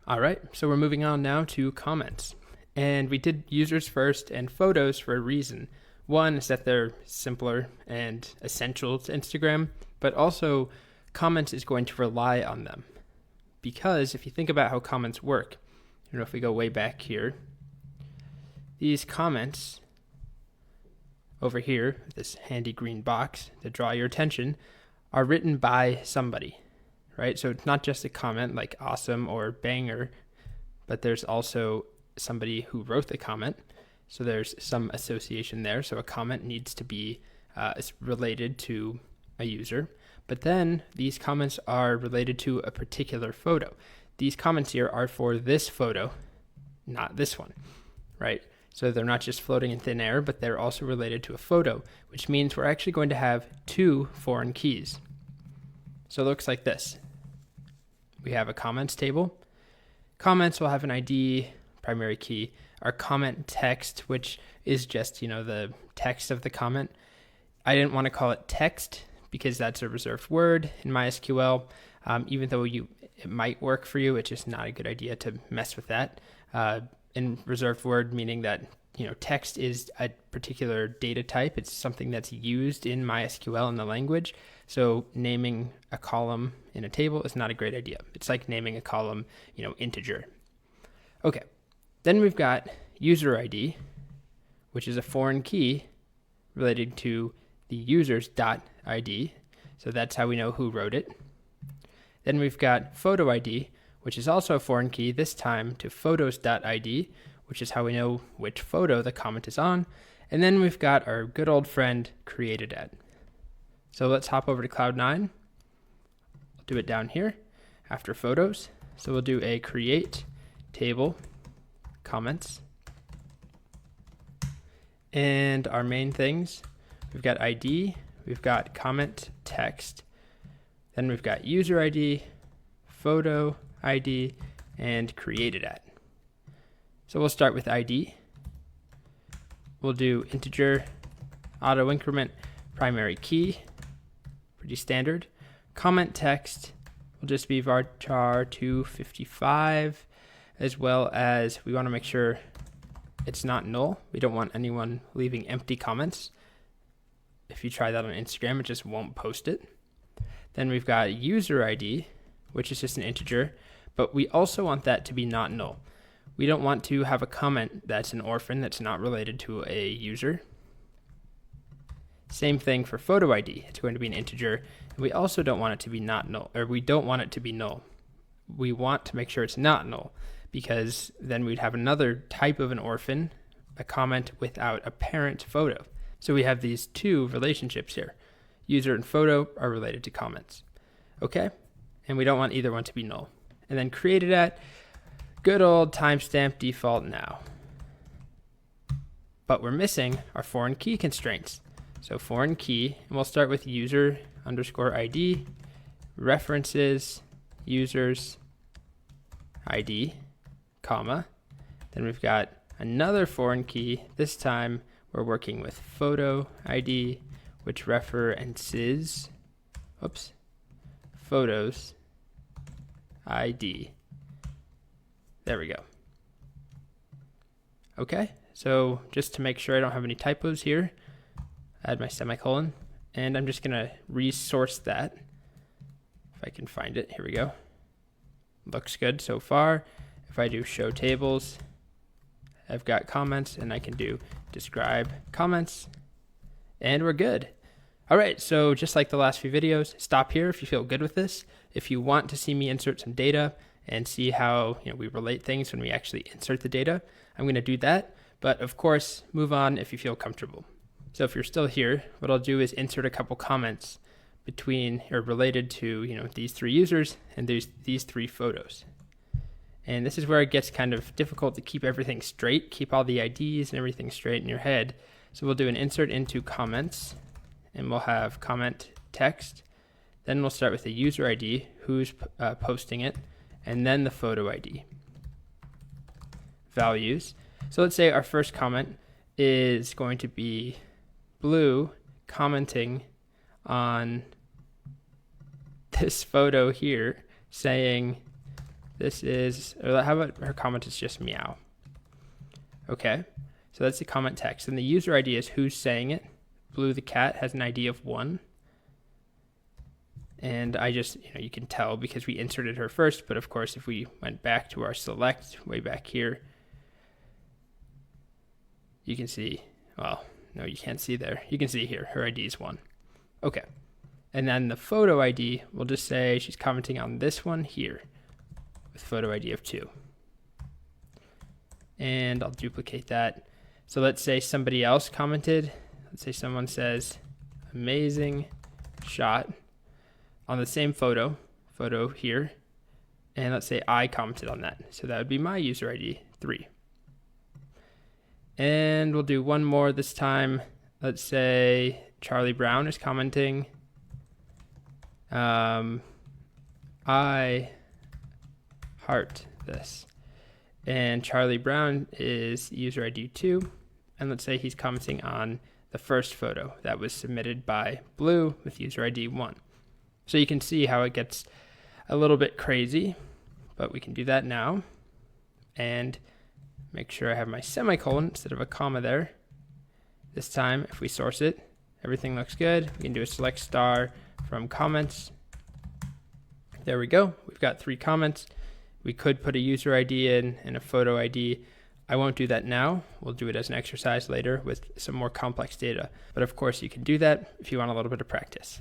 All right, so we're moving on now to comments. And we did users first and photos for a reason. One is that they're simpler and essential to Instagram, but also comments is going to rely on them. Because if you think about how comments work, if we go way back here, these comments over here, this handy green box to draw your attention, are written by somebody, right? So it's not just a comment like awesome or banger, but there's also somebody who wrote the comment. So there's some association there. So a comment needs to be related to a user. But then these comments are related to a particular photo. These comments here are for this photo, not this one, right? So they're not just floating in thin air, but they're also related to a photo, which means we're actually going to have two foreign keys. So it looks like this. We have a comments table. Comments will have an ID, primary key. Our comment text, which is just, the text of the comment. I didn't want to call it text because that's a reserved word in MySQL. Even though it might work for you, it's just not a good idea to mess with that. In reserved word, meaning that text is a particular data type. It's something that's used in MySQL in the language. So naming a column in a table is not a great idea. It's like naming a column, integer. Okay, then we've got user ID, which is a foreign key related to the user's .id. So that's how we know who wrote it. Then we've got photo ID, which is also a foreign key, this time to photos.id, which is how we know which photo the comment is on. And then we've got our good old friend created at. So let's hop over to Cloud9. I'll do it down here after photos. So we'll do a create table comments. And our main things, we've got ID, we've got comment text, then we've got user ID, photo ID, and created at. So we'll start with ID. We'll do integer, auto increment, primary key, pretty standard. Comment text will just be varchar 255, as well as we want to make sure it's not null. We don't want anyone leaving empty comments. If you try that on Instagram, it just won't post it. Then we've got user ID, which is just an integer, but we also want that to be not null. We don't want to have a comment that's an orphan that's not related to a user. Same thing for photo ID. It's going to be an integer, and we also don't want it to be not null, or we don't want it to be null. We want to make sure it's not null, because then we'd have another type of an orphan, a comment without a parent photo. So we have these two relationships here. User and photo are related to comments. Okay? And we don't want either one to be null. And then created at, good old timestamp default now. But we're missing our foreign key constraints. So foreign key, and we'll start with user underscore ID, references, users, ID, comma. Then we've got another foreign key. This time we're working with photo ID, which references, photos ID. There we go. Okay, so just to make sure I don't have any typos here, add my semicolon, and I'm just gonna resource that. If I can find it, here we go. Looks good so far. If I do show tables, I've got comments, and I can do describe comments, and we're good. All right, so just like the last few videos, stop here if you feel good with this. If you want to see me insert some data and see how we relate things when we actually insert the data, I'm going to do that. But of course, move on if you feel comfortable. So if you're still here, what I'll do is insert a couple comments between or related to these three users and these three photos. And this is where it gets kind of difficult to keep everything straight, keep all the IDs and everything straight in your head. So we'll do an insert into comments, and we'll have comment text. Then we'll start with the user ID, who's posting it, and then the photo ID. Values. So let's say our first comment is going to be Blue commenting on this photo here saying, this is, or how about her comment is just meow? Okay, so that's the comment text. And the user ID is who's saying it. Blue the cat has an ID of 1. And I just, you can tell because we inserted her first, but of course, if we went back to our select way back here, you can see, well, no, you can't see there. You can see here, her ID is 1. Okay. And then the photo ID, we'll just say she's commenting on this one here with photo ID of 2. And I'll duplicate that. So let's say somebody else commented. Let's say someone says, amazing shot on the same photo here. And let's say I commented on that. So that would be my user ID 3. And we'll do one more this time. Let's say Charlie Brown is commenting. I heart this. And Charlie Brown is user ID 2. And let's say he's commenting on the first photo that was submitted by Blue with user ID 1. So you can see how it gets a little bit crazy, but we can do that now. And make sure I have my semicolon instead of a comma there. This time, if we source it, everything looks good. We can do a select star from comments. There we go. We've got 3 comments. We could put a user ID in and a photo ID. I won't do that now. We'll do it as an exercise later with some more complex data. But of course, you can do that if you want a little bit of practice.